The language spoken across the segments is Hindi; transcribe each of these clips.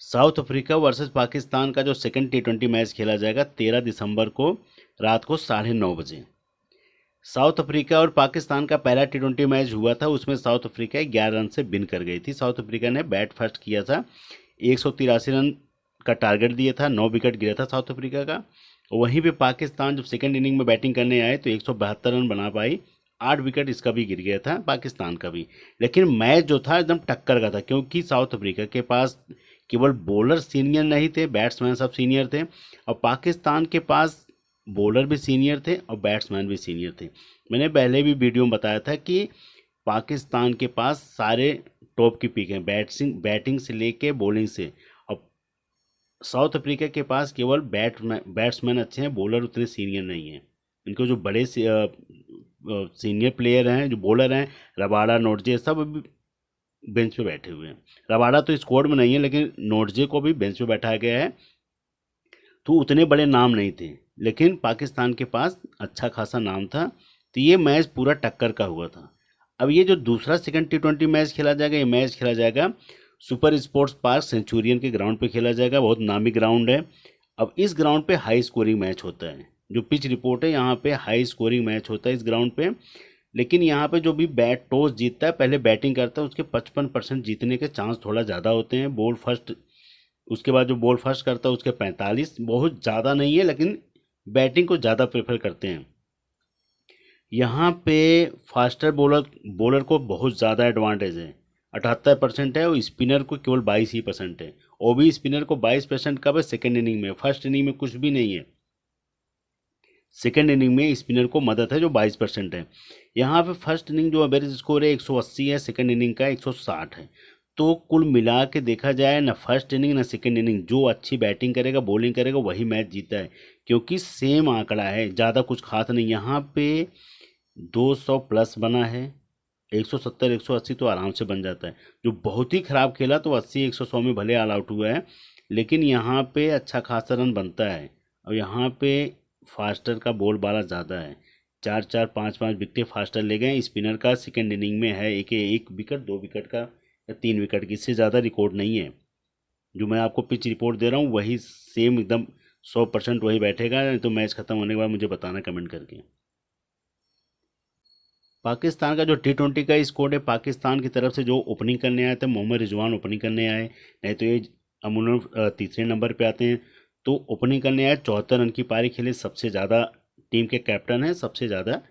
साउथ अफ्रीका वर्सेस पाकिस्तान का जो सेकंड T20 मैच खेला जाएगा 13 दिसंबर को रात को 9:30 बजे। साउथ अफ्रीका और पाकिस्तान का पहला T20 मैच हुआ था, उसमें साउथ अफ्रीका 11 रन से विन कर गई थी। साउथ अफ्रीका ने बैट फर्स्ट किया था, 183 रन का टारगेट दिया था, 9 विकेट गिरा था साउथ अफ्रीका का। वहीं पे पाकिस्तान जब सेकंड इनिंग में बैटिंग करने आए तो 172 रन बना पाई, 8 विकेट इसका भी गिर गया था, पाकिस्तान का भी। लेकिन मैच जो था एकदम टक्कर का था, क्योंकि साउथ अफ्रीका के पास केवल बॉलर सीनियर नहीं थे, बैट्समैन सब सीनियर थे, और पाकिस्तान के पास बॉलर भी सीनियर थे और बैट्समैन भी सीनियर थे। मैंने पहले भी वीडियो में बताया था कि पाकिस्तान के पास सारे टॉप की पिक हैं, बैटिंग से लेके बॉलिंग से। और साउथ अफ्रीका के पास केवल बैट्समैन अच्छे हैं, बॉलर उतने सीनियर नहीं हैं। इनको जो बड़े सीनियर प्लेयर हैं, जो बॉलर हैं, रबाडा, नोटजे, सब अभी बेंच पे बैठे हुए हैं। रबाडा तो स्क्वाड में नहीं है, लेकिन नोटजे को भी बेंच पे बैठाया गया है। तो उतने बड़े नाम नहीं थे, लेकिन पाकिस्तान के पास अच्छा खासा नाम था। तो ये मैच पूरा टक्कर का हुआ था। अब ये जो दूसरा सेकंड T20 मैच खेला जाएगा, ये मैच खेला जाएगा सुपर स्पोर्ट्स पार्क सेंचुरियन के ग्राउंड पे खेला जाएगा। बहुत नामी ग्राउंड है। अब इस ग्राउंड पे हाई स्कोरिंग मैच होता है। जो पिच रिपोर्ट है, यहाँ पे हाई स्कोरिंग मैच होता है इस ग्राउंड पे। लेकिन यहाँ पे जो भी बैट टॉस जीतता है, पहले बैटिंग करता है, उसके 55% जीतने के चांस थोड़ा ज़्यादा होते हैं। बॉल फर्स्ट, उसके बाद जो बॉल फर्स्ट करता है उसके 45, बहुत ज़्यादा नहीं है, लेकिन बैटिंग को ज़्यादा प्रेफर करते हैं। यहाँ पे फास्टर बॉलर बॉलर को बहुत ज़्यादा एडवांटेज है, 78% है, और स्पिनर को केवल 22% है। वो भी स्पिनर को 22% कब है? सेकेंड इनिंग में। फर्स्ट इनिंग में कुछ भी नहीं है। सेकेंड इनिंग में स्पिनर को मदद है, जो 22% है। यहाँ पे फर्स्ट इनिंग जो एवरेज स्कोर है 180 है, सेकेंड इनिंग का 160 है। तो कुल मिला के देखा जाए, ना फर्स्ट इनिंग ना सेकेंड इनिंग, जो अच्छी बैटिंग करेगा, बॉलिंग करेगा, वही मैच जीता है। क्योंकि सेम आंकड़ा है, ज़्यादा कुछ खास नहीं। यहाँ पे 200 प्लस बना है, 170 180 तो आराम से बन जाता है। जो बहुत ही खराब खेला तो 80 100 में भले ऑल आउट हुआ है, लेकिन यहाँ पे अच्छा खासा रन बनता है। और यहाँ पे फास्टर का बोल बाला ज़्यादा है, 4 4 5 5 विकेट फास्टर ले गए। स्पिनर का सेकेंड इनिंग में है एक विकेट, 2 विकेट का, या 3 विकेट की, इससे ज़्यादा रिकॉर्ड नहीं है। जो मैं आपको पिच रिपोर्ट दे रहा हूँ वही सेम एकदम 100% वही बैठेगा। नहीं तो मैच खत्म होने के बाद मुझे बताना कमेंट करके। पाकिस्तान का जो T20 का स्कोर है, पाकिस्तान की तरफ से जो ओपनिंग करने आए थे, मोहम्मद रिजवान ओपनिंग करने आए। नहीं तो ये अमूमन तीसरे नंबर पे आते हैं। तो ओपनिंग करने आए, 74 रन की पारी खेले, सबसे ज़्यादा टीम के कैप्टन हैं, सबसे ज़्यादा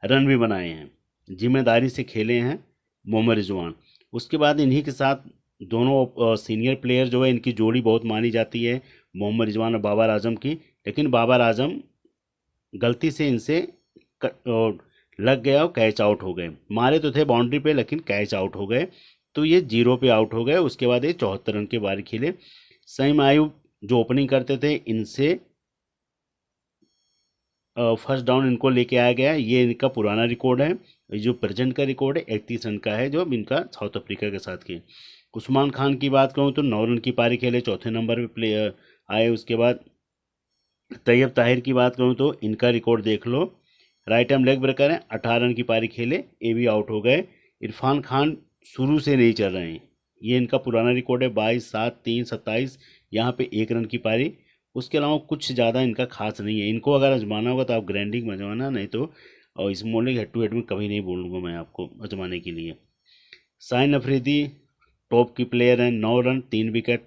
रन भी बनाए हैं, जिम्मेदारी से खेले हैं मोहम्मद रिजवान। उसके बाद इन्हीं के साथ दोनों सीनियर प्लेयर जो है, इनकी जोड़ी बहुत मानी जाती है, मोहम्मद रिजवान और बाबर आजम की। लेकिन बाबर आजम गलती से इनसे लग गया और कैच आउट हो गए। मारे तो थे बाउंड्री पे, लेकिन कैच आउट हो गए। तो ये 0 पे आउट हो गए। उसके बाद ये 74 रन के बारी खेले। सईम आयूब जो ओपनिंग करते थे, इनसे फर्स्ट डाउन इनको लेके आया गया। ये इनका पुराना रिकॉर्ड है। जो प्रेजेंट का रिकॉर्ड है 31 रन का है, जो अब इनका साउथ अफ्रीका के साथ के। उस्मान खान की बात करूँ तो 9 रन की पारी खेले, चौथे नंबर पे प्ले आए। उसके बाद तैयब ताहिर की बात करूँ तो इनका रिकॉर्ड देख लो, राइट आर्म लेग ब्रेकर है, 18 रन की पारी खेले, ये भी आउट हो गए। इरफान खान शुरू से नहीं चल रहे हैं, ये इनका पुराना रिकॉर्ड है, 22 7 3 27, यहाँ पे 1 रन की पारी। उसके अलावा कुछ ज़्यादा इनका खास नहीं है। इनको अगर आजमाना होगा तो आप ग्रैंडिंग में आजमाना, नहीं तो और इस मोलिंग हेड टू हेड में कभी नहीं बोलूँगा मैं आपको आजमाने के लिए। साइन अफरीदी टॉप की प्लेयर हैं, 9 run 3 wicket.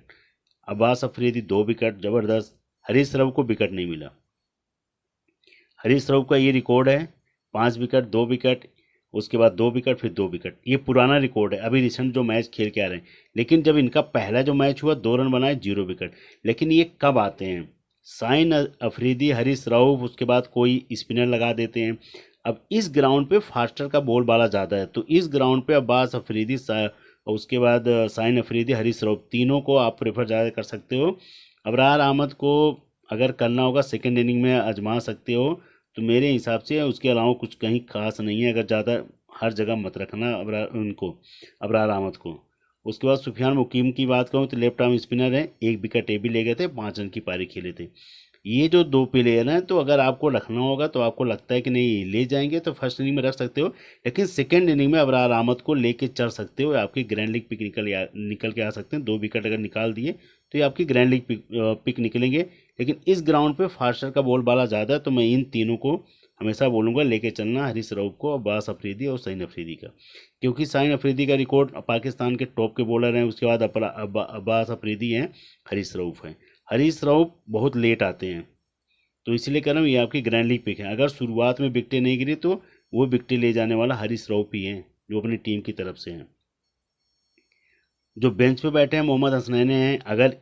Abbas Afridi 2 wicket, ज़बरदस्त। हरीश राव को विकेट नहीं मिला। हरीश राव का ये रिकॉर्ड है, 5 विकेट 2 विकेट, उसके बाद 2 विकेट, फिर 2 विकेट। ये पुराना रिकॉर्ड है, अभी रिसेंट जो मैच खेल के आ रहे हैं। लेकिन जब इनका पहला जो मैच हुआ, 2 रन बनाए, 0 विकेट। लेकिन ये कब आते हैं? साइन अफरीदी, हरीश राव, उसके बाद कोई स्पिनर लगा देते हैं। अब इस ग्राउंड पे फास्टर का बॉल बाला ज़्यादा है, तो इस ग्राउंड पे अब्बास अफरीदी, उसके बाद साइन अफरीदी, हरीश राव, तीनों को आप प्रेफर ज़्यादा कर सकते हो। अबरार अहमद को अगर करना होगा सेकेंड इनिंग में आजमा सकते हो, तो मेरे हिसाब से उसके अलावा कुछ कहीं खास नहीं है। अगर ज़्यादा हर जगह मत रखना अबरार अहमद को। उसके बाद सुफियान मुकीम की बात करूँ तो लेफ्ट आर्म स्पिनर है, 1 विकेट ये भी ले गए थे, 5 रन की पारी खेले थे। ये जो दो प्लेयर हैं, तो अगर आपको रखना होगा तो आपको लगता है कि नहीं ले जाएंगे तो फर्स्ट इनिंग में रख सकते हो, लेकिन सेकंड इनिंग में अबरार अहमद को लेके चल सकते हो। आपकी ग्रैंड लीग पिक निकल के आ सकते हैं। 2 विकेट अगर निकाल दिए तो ये आपकी ग्रैंड लीग पिक निकलेंगे। लेकिन इस ग्राउंड पे फास्टर का बॉल बाला ज़्यादा है, तो मैं इन तीनों को हमेशा बोलूँगा लेके चलना, हरीश रऊफ को, अब्बास अफरीदी और शाहीन अफरीदी का। क्योंकि शाहीन अफरीदी का रिकॉर्ड पाकिस्तान के टॉप के बॉलर हैं, उसके बाद अब्बास अफरीदी हैं, हरीश रऊफ हैं। हरीश रऊफ बहुत लेट आते हैं, तो इसलिए कह रहा हूँ ये आपकी ग्रैंड लीग पिक है। अगर शुरुआत में विकटें नहीं गिरी तो वो विकटें ले जाने वाला हरीश रऊफ ही हैं, जो अपनी टीम की तरफ से हैं। जो बेंच पे बैठे हैं मोहम्मद हसनैन हैं। अगर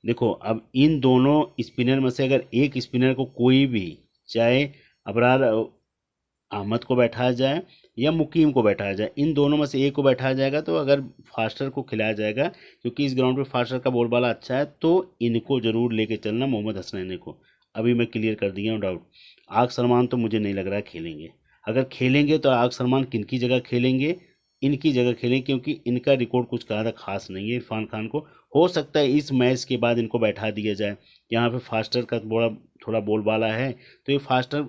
देखो, अब इन दोनों स्पिनर में से अगर एक स्पिनर को कोई भी, चाहे अबरार अहमद को बैठाया जाए या मुकीम को बैठाया जाए, इन दोनों में से एक को बैठाया जाएगा तो अगर फास्टर को खिलाया जाएगा, क्योंकि इस ग्राउंड पे फास्टर का बॉलबाला अच्छा है, तो इनको ज़रूर लेके चलना, मोहम्मद हसनैन को। अभी मैं क्लियर कर दिया हूँ डाउट। आग सलमान तो मुझे नहीं लग रहा है खेलेंगे। अगर खेलेंगे तो आग सलमान किन की जगह खेलेंगे? इनकी जगह खेलेंगे, क्योंकि इनका रिकॉर्ड कुछ ज़्यादा खास नहीं है। इरफान खान को हो सकता है इस मैच के बाद इनको बैठा दिया जाए। यहाँ पे फास्टर का थोड़ा बोलबाला है, तो ये फास्टर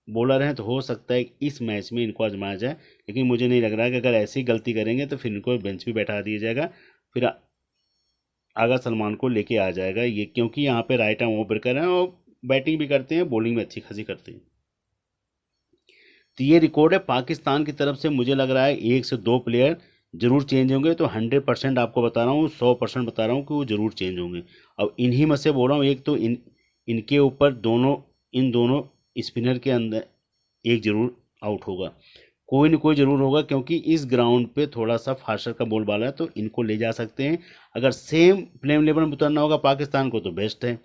बॉलर हैं, तो हो सकता है इस मैच में इनको आजमाया जाए। लेकिन मुझे नहीं लग रहा है कि अगर ऐसी गलती करेंगे तो फिर इनको बेंच पे बैठा दिया जाएगा, फिर आगा सलमान को लेके आ जाएगा ये, क्योंकि यहाँ पे राइट आर्म ओपनर हैं और बैटिंग भी करते हैं, बॉलिंग में अच्छी खासी करते हैं। तो ये रिकॉर्ड है पाकिस्तान की तरफ से। मुझे लग रहा है 1 से 2 प्लेयर जरूर चेंज होंगे, तो 100% आपको बता रहा हूँ, 100% बता रहा हूँ कि वो जरूर चेंज होंगे। अब इन्हीं में से बोल रहा हूँ, एक तो इनके ऊपर इन दोनों स्पिनर के अंदर एक जरूर आउट होगा, कोई न कोई जरूर होगा, क्योंकि इस ग्राउंड पे थोड़ा सा फास्टर का बॉलबाला है, तो इनको ले जा सकते हैं। अगर सेम प्लेइंग 11 में उतरना होगा पाकिस्तान को तो बेस्ट है।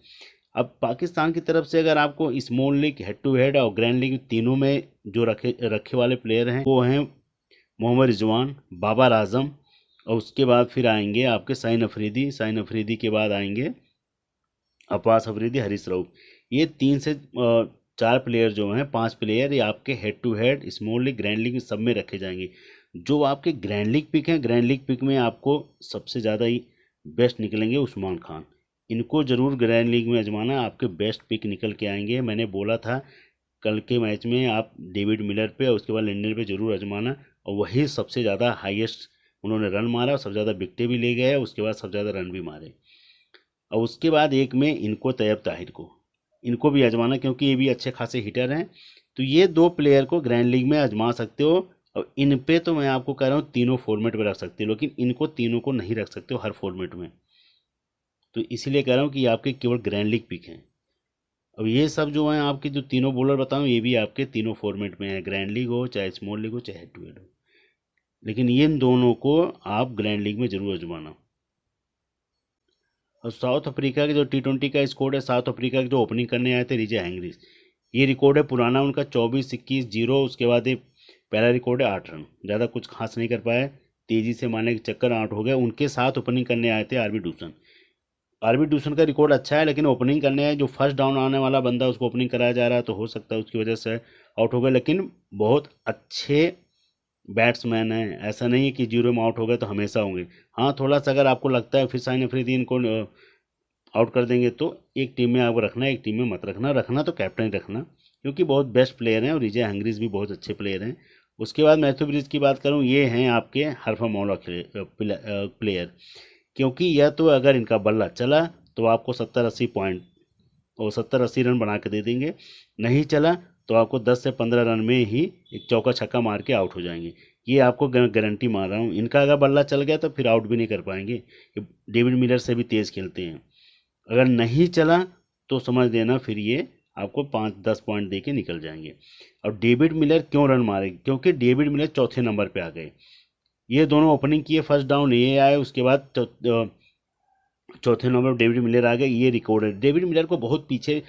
अब पाकिस्तान की तरफ से अगर आपको small league, head to head और ग्रैंड लीग तीनों में जो रखे वाले प्लेयर हैं, वो हैं मोहम्मद रिजवान, बाबर आजम, और उसके बाद फिर आएंगे आपके शाहीन अफरीदी के बाद आएंगे अब्बास अफरीदी, हरीश रऊफ। ये 3 से 4 प्लेयर जो हैं, 5 प्लेयर, ये आपके head to head, small league, grand league सब में रखे जाएंगे। जो आपके ग्रैंड लीग पिक हैं, ग्रैंड लीग पिक में आपको सबसे ज़्यादा ही बेस्ट निकलेंगे उस्मान खान। इनको ज़रूर ग्रैंड लीग में आजमाना, आपके बेस्ट पिक निकल के आएंगे। मैंने बोला था कल के मैच में आप डेविड मिलर पे और उसके बाद लिंडर पे ज़रूर आजमाना, और वही सबसे ज़्यादा हाईएस्ट उन्होंने रन मारा और सबसे ज़्यादा विकेटें भी ले गए, उसके बाद सबसे ज़्यादा रन भी मारे। और उसके बाद एक में इनको तैयब ताहिर को, इनको भी आजमाना, क्योंकि ये भी अच्छे खासे हिटर हैं। तो ये 2 प्लेयर को ग्रैंड लीग में आजमा सकते हो। और इन पे तो मैं आपको कह रहा हूँ तीनों फॉर्मेट में रख सकते हो, लेकिन इनको तीनों को नहीं रख सकते हो हर फॉर्मेट में। तो इसीलिए कह रहा हूँ कि ये आपके केवल ग्रैंड लीग पिक हैं। अब ये सब जो हैं आपके जो तीनों बॉलर बताऊँ, ये भी आपके तीनों फॉर्मेट में है, ग्रैंड लीग हो चाहे स्मॉल लीग हो चाहे हेड टू हेड हो। लेकिन ये इन दोनों को आप ग्रैंड लीग में जरूर आजमाना। और साउथ अफ्रीका के जो T20 का स्कोर है, साउथ अफ्रीका के जो ओपनिंग करने आए थे रिजे हैंगरिस, ये रिकॉर्ड है पुराना उनका 24-21-0। उसके बाद ये पहला रिकॉर्ड है 8 रन, ज़्यादा कुछ खास नहीं कर पाए, तेज़ी से मारने के चक्कर आउट हो गए। उनके साथ ओपनिंग करने आए थे आरबी डूसन का रिकॉर्ड अच्छा है, लेकिन ओपनिंग करने आए, जो फर्स्ट डाउन आने वाला बंदा उसको ओपनिंग कराया जा रहा है, तो हो सकता है उसकी वजह से आउट हो गए। लेकिन बहुत अच्छे बैट्समैन हैं, ऐसा नहीं है कि 0 में आउट हो गए तो हमेशा होंगे। हाँ, थोड़ा सा अगर आपको लगता है फिर शाहीन अफरीदी इनको आउट कर देंगे, तो एक टीम में आपको रखना है, एक टीम में मत रखना। रखना तो कैप्टन ही रखना, क्योंकि बहुत बेस्ट प्लेयर हैं और रिजे हैंगरिस भी बहुत अच्छे प्लेयर हैं। उसके बाद मैथ्यू ब्रिज की बात करूँ, ये हैं आपके हरफा मौला प्लेयर, क्योंकि यह तो अगर इनका बल्ला चला तो आपको 70-80 पॉइंट और 70-80 रन बना के दे देंगे, नहीं चला तो आपको 10 से 15 रन में ही एक चौका छक्का मार के आउट हो जाएंगे। ये आपको गारंटी मार रहा हूँ। इनका अगर बल्ला चल गया तो फिर आउट भी नहीं कर पाएंगे, डेविड मिलर से भी तेज़ खेलते हैं। अगर नहीं चला तो समझ लेना फिर ये आपको 5-10 पॉइंट दे के निकल जाएंगे। और डेविड मिलर क्यों रन मारेंगे? क्योंकि डेविड मिलर चौथे नंबर पे आ गए। ये दोनों ओपनिंग किए, फर्स्ट डाउन ये आए, उसके बाद चौथे नंबर पर डेविड मिलर आ गए। ये रिकॉर्ड है। डेविड मिलर को बहुत पीछे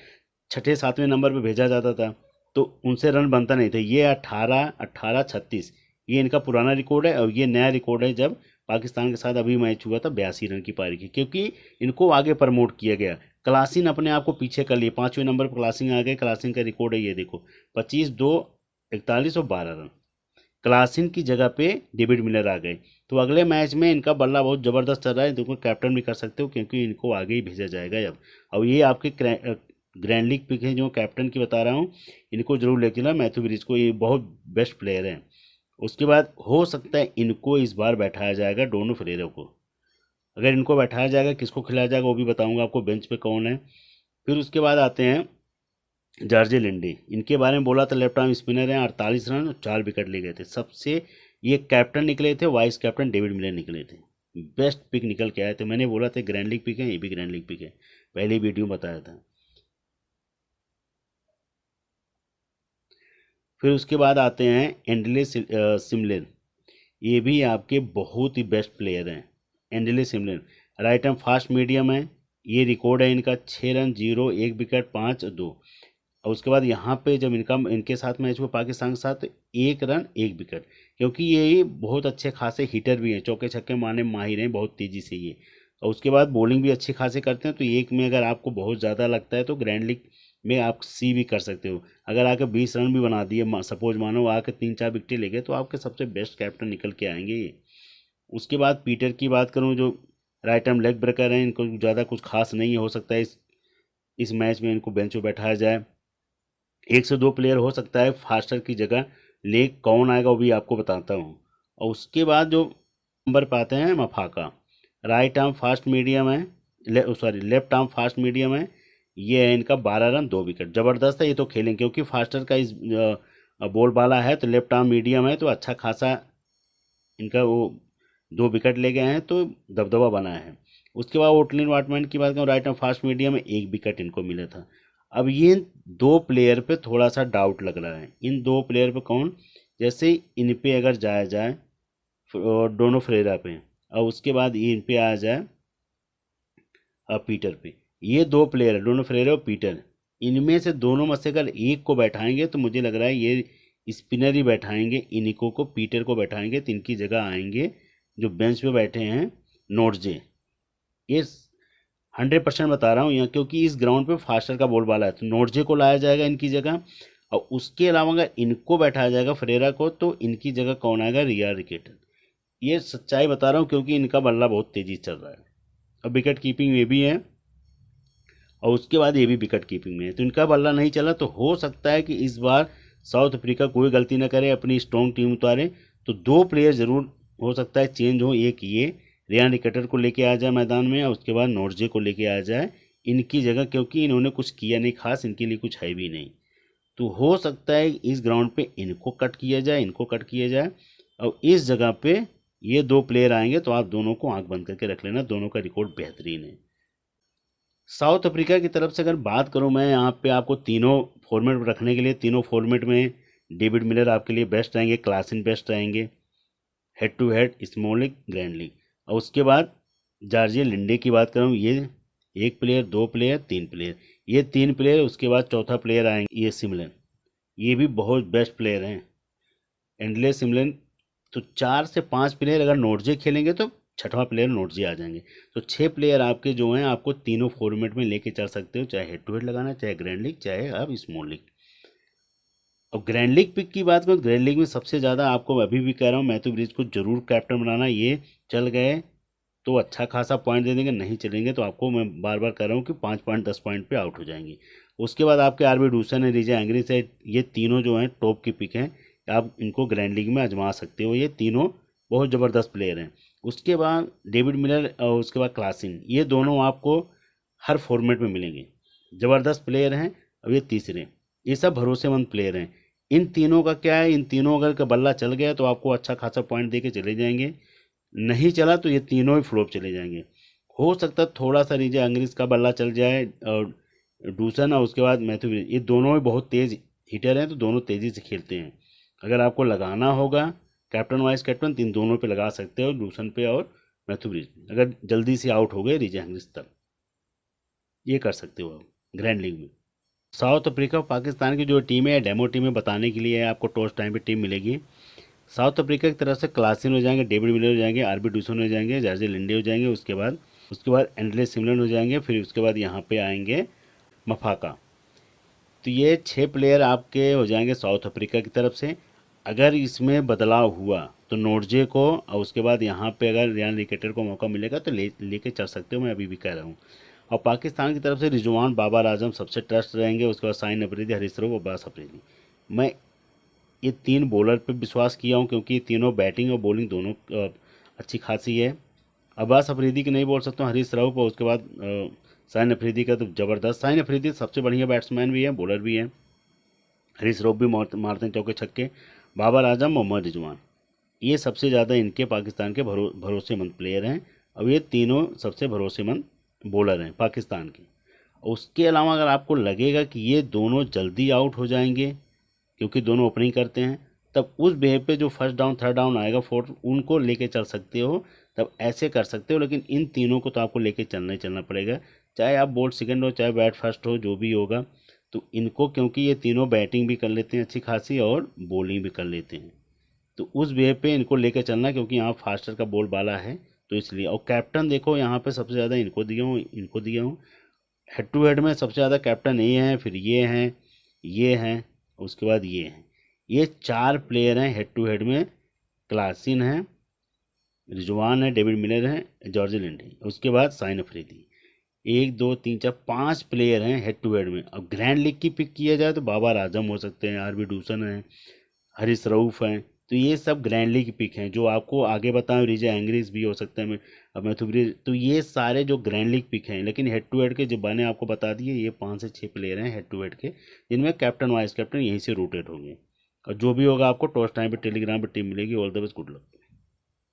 6-7वें नंबर पे भेजा जाता था, तो उनसे रन बनता नहीं था। ये 18-36 ये इनका पुराना रिकॉर्ड है, और ये नया रिकॉर्ड है जब पाकिस्तान के साथ अभी मैच हुआ था 82 रन की पारी की, क्योंकि इनको आगे प्रमोट किया गया। क्लासिन अपने आप को पीछे कर लिए, 5वें नंबर पर क्लासिन आ गए। क्लासिन का रिकॉर्ड है ये देखो, 25-2-41 और 12 रन। क्लासिन की जगह पे डेविड मिलर आ गए। तो अगले मैच में इनका बल्ला बहुत ज़बरदस्त चल रहा है, इनको कैप्टन भी कर सकते हो, क्योंकि इनको आगे ही भेजा जाएगा अब। और ये आपके ग्रैंड लीग पिक है जो कैप्टन की बता रहा हूँ, इनको जरूर लेके चलना मैथ्यू ब्रिज को, ये बहुत बेस्ट प्लेयर हैं। उसके बाद हो सकता है इनको इस बार बैठाया जाएगा, डोनो फेरेरा को। अगर इनको बैठाया जाएगा, किसको खिलाया जाएगा वो भी बताऊंगा आपको, बेंच पे कौन है। फिर उसके बाद आते हैं जॉर्जे लिंडे, इनके बारे में बोला था लेफ्ट आर्म स्पिनर हैं, 48 रन और 4 विकेट ले गए थे। सबसे ये कैप्टन निकले थे, वाइस कैप्टन डेविड मिलर निकले थे, बेस्ट पिक निकल के आए थे। मैंने बोला था ग्रैंड लीग पिक है, ये भी ग्रैंड लीग पिक है, पहले वीडियो में बताया था। फिर उसके बाद आते हैं एंडले सिमलेन, ये भी आपके बहुत ही बेस्ट प्लेयर हैं। एंडले सिमलेन राइट आर्म फास्ट मीडियम है, ये रिकॉर्ड है इनका 6 रन 0 1 विकेट 5 2। और उसके बाद यहाँ पे जब इनके साथ मैच हुआ पाकिस्तान के साथ, 1 रन 1 विकेट, क्योंकि ये बहुत अच्छे खासे हिटर भी हैं, चौके छक्के मारने में माहिर हैं बहुत तेज़ी से ये। और उसके बाद बॉलिंग भी अच्छी खासी करते हैं। तो एक में अगर आपको बहुत ज़्यादा लगता है तो ग्रैंड लीग में आप सी भी कर सकते हो। अगर आके 20 रन भी बना दिए, सपोज मानो आके 3-4 विकेटें ले गए, तो आपके सबसे बेस्ट कैप्टन निकल के आएंगे ये। उसके बाद पीटर की बात करूँ, जो राइट आर्म लेग ब्रेकर हैं, इनको ज़्यादा कुछ खास नहीं हो सकता है इस मैच में, इनको बेंच पर बैठाया जाए। 1 से 2 प्लेयर हो सकता है फास्टर की जगह, ले कौन आएगा वो भी आपको बताता हूँ। और उसके बाद जो नंबर पाते हैं Maphaka, right arm fast medium है, लेफ्ट आर्म फास्ट मीडियम है, ये है इनका 12 रन 2 विकेट, ज़बरदस्त है ये तो खेलेंगे, क्योंकि फास्टर का इस बॉल वाला है, तो लेफ्ट आर्म मीडियम है, तो अच्छा खासा इनका वो 2 विकेट ले गए हैं, तो दबदबा बना है। उसके बाद ओटलिन वाटमैन की बात करूँ, राइट आर्म फास्ट मीडियम में 1 विकेट इनको मिला था। अब ये 2 प्लेयर पे थोड़ा सा डाउट लग रहा है, इन 2 प्लेयर पे कौन, जैसे इन पे अगर जाया जाए डोनो फेरेरा पे, और उसके बाद इन पे आ जाए पीटर पे, ये 2 प्लेयर है डोनो फेरेरा और पीटर, इनमें से दोनों में से अगर एक को बैठाएंगे तो मुझे लग रहा है ये स्पिनर ही बैठाएंगे, इनको को पीटर को बैठाएंगे, तो इनकी जगह आएंगे जो बेंच पे बैठे हैं नोर्जे। ये 100% बता रहा हूँ यहाँ, क्योंकि इस ग्राउंड पे फास्टर का बॉल वाला है, तो नोर्जे को लाया जाएगा इनकी जगह। और उसके अलावा अगर इनको बैठाया जाएगा फेरेरा को, तो इनकी जगह कौन आएगा, रिया रिकेटर। ये सच्चाई बता रहा हूँ, क्योंकि इनका बल्ला बहुत तेजी चल रहा है। अब विकेट कीपिंग में भी है, और उसके बाद ये भी विकेट कीपिंग में है, तो इनका बल्ला नहीं चला, तो हो सकता है कि इस बार साउथ अफ्रीका कोई गलती ना करे, अपनी स्ट्रॉन्ग टीम उतारे, तो 2 प्लेयर ज़रूर हो सकता है चेंज हो, एक ये रियान रिकेटर को लेके आ जाए मैदान में, और उसके बाद नोर्जे को लेके आ जाए इनकी जगह, क्योंकि इन्होंने कुछ किया नहीं खास, इनके लिए कुछ है भी नहीं। तो हो सकता है इस ग्राउंड पे इनको कट किया जाए, इनको कट किया जाए, और इस जगह पे ये 2 प्लेयर आएंगे, तो आप दोनों को आंख बंद करके रख लेना, दोनों का रिकॉर्ड बेहतरीन है। साउथ अफ्रीका की तरफ से अगर बात करूं मैं, यहाँ पे आपको तीनों फॉर्मेट रखने के लिए, तीनों फॉर्मेट में डेविड मिलर आपके लिए बेस्ट रहेंगे, क्लासन बेस्ट रहेंगे, head to head small league grand league. और उसके बाद जॉर्जे लिंडे की बात करूँ, ये 1 प्लेयर 2 प्लेयर 3 प्लेयर, ये 3 प्लेयर, उसके बाद चौथा प्लेयर आएंगे ये सिमलन, ये भी बहुत बेस्ट प्लेयर हैं एंडले सिमलन। तो 4 से 5 प्लेयर अगर नोर्जे खेलेंगे तो छठवां प्लेयर नोर्जे आ जाएंगे, तो 6 प्लेयर आपके जो हैं आपको तीनों फॉर्मेट में लेके चल सकते हो, चाहे हेड टू हेड लगाना, चाहे ग्रैंड लीग, चाहे आप स्मॉल लीग। और ग्रैंड लीग पिक की बात करूँ, ग्रैंड लीग में सबसे ज़्यादा आपको अभी भी कह रहा हूँ मैथ्यू ब्रिज को जरूर कैप्टन बनाना, ये चल गए तो अच्छा खासा पॉइंट दे देंगे, नहीं चलेंगे तो आपको मैं बार बार कह रहा हूँ कि 5 पॉइंट 10 पॉइंट पे आउट हो जाएंगे। उसके बाद आपके आरबी डूसन है, रिजा एंग्रिस है, ये तीनों जो हैं टॉप की पिक हैं, आप इनको ग्रैंड लीग में आजमा सकते हो, ये तीनों बहुत ज़बरदस्त प्लेयर हैं। उसके बाद डेविड मिलर और उसके बाद क्लासिन, ये दोनों आपको हर फॉर्मेट में मिलेंगे, ज़बरदस्त प्लेयर हैं। अब ये तीसरे, ये सब भरोसेमंद प्लेयर हैं। इन तीनों का क्या है, इन तीनों अगर का बल्ला चल गया तो आपको अच्छा खासा पॉइंट दे के चले जाएंगे, नहीं चला तो ये तीनों ही फ्लॉप चले जाएंगे। हो सकता है थोड़ा सा रिजा एंग्रिस का बल्ला चल जाए और डूसन, और उसके बाद मैथ्यू ब्रिज, ये दोनों ही बहुत तेज़ हिटर हैं, तो दोनों तेज़ी से खेलते हैं। अगर आपको लगाना होगा कैप्टन वाइस कैप्टन, तो इन दोनों पे लगा सकते हो, डूसन पे और मैथ्यू ब्रिज, अगर जल्दी से आउट हो गए रिजा एंग्रिस तक, ये कर सकते हो आप ग्रैंड लीग में। साउथ अफ्रीका और पाकिस्तान की जो टीम है, डेमो टीम में बताने के लिए आपको टॉस टाइम पे टीम मिलेगी। साउथ अफ्रीका की तरफ से क्लासिन हो जाएंगे, डेविड मिलर हो जाएंगे, आरबी डूसन हो जाएंगे, जॉर्जे लिंडे हो जाएंगे, उसके बाद एंडले सिमलन हो जाएंगे, फिर उसके बाद यहाँ पे आएंगे मफाका। तो ये 6 प्लेयर आपके हो जाएंगे साउथ अफ्रीका की तरफ से। अगर इसमें बदलाव हुआ तो नोर्जे को, और उसके बाद यहाँ पे अगर रियान रिकेटर को मौका मिलेगा तो लेके चल सकते हो, मैं अभी भी कह रहा हूँ। और पाकिस्तान की तरफ से रिजवान, बाबर आजम सबसे ट्रस्ट रहेंगे। उसके बाद साइन अफरीदी, हारिस रऊफ और अब्बास अफरीदी। मैं ये 3 बॉलर पे विश्वास किया हूँ क्योंकि ये तीनों बैटिंग और बॉलिंग दोनों अच्छी खासी है। अब्बास अफरीदी की नहीं बोल सकता हूँ, हारिस रऊफ और उसके बाद साइन अफरीदी का तो ज़बरदस्त। साइन अफरीदी सबसे बढ़िया बैट्समैन भी है, बॉलर भी है। हारिस रऊफ भी मारते हैं चौके छक्के। बाबर आजम, मोहम्मद रिजवान, ये सबसे ज़्यादा इनके पाकिस्तान के भरोसेमंद प्लेयर हैं। अब ये तीनों सबसे भरोसेमंद बॉलर हैं पाकिस्तान के। उसके अलावा अगर आपको लगेगा कि ये दोनों जल्दी आउट हो जाएंगे क्योंकि दोनों ओपनिंग करते हैं, तब उस बेह पे जो फर्स्ट डाउन, थर्ड डाउन आएगा, फोर्थ, उनको लेके चल सकते हो, तब ऐसे कर सकते हो। लेकिन इन तीनों को तो आपको लेके चलना ही चलना पड़ेगा, चाहे आप बॉल सेकंड हो चाहे बैट फर्स्ट हो, जो भी होगा। तो इनको, क्योंकि ये तीनों बैटिंग भी कर लेते हैं अच्छी खासी और बॉलिंग भी कर लेते हैं, तो उस वे पे इनको लेके चलना, क्योंकि यहाँ फास्टर का बॉल बाला है, तो इसलिए। और कैप्टन देखो यहाँ पे सबसे ज़्यादा इनको दिया हूँ। हेड टू हेड में सबसे ज़्यादा कैप्टन ये हैं, फिर ये हैं, उसके बाद ये हैं। ये 4 प्लेयर हैं हेड टू हेड में। क्लासिन है, रिजवान है, डेविड मिलर है, जॉर्ज लिंडे, उसके बाद साइन अफरीदी। 1 2 3 4 5 प्लेयर हैं हेड टू हेड में। अब ग्रैंड लीग की पिक किया जाए तो बाबर आजम हो सकते हैं, आरबी डूसन है, हरीश रऊफ हैं। तो ये सब ग्रैंड लीग पिक हैं। जो आपको आगे बताऊं, रिजा एंग्रीज भी हो सकते हैं, अब मैथुब्री, तो ये सारे जो ग्रैंड लीग पिक हैं। लेकिन हेड टू हेड के जो मैंने आपको बता दिए, ये 5 से 6 प्लेयर हैं हेड टू हेड के, जिनमें कैप्टन वाइस कैप्टन यहीं से रोटेट होंगे। और जो भी होगा आपको टॉस टाइम पे टेलीग्राम पे टीम मिलेगी। All the best, good luck.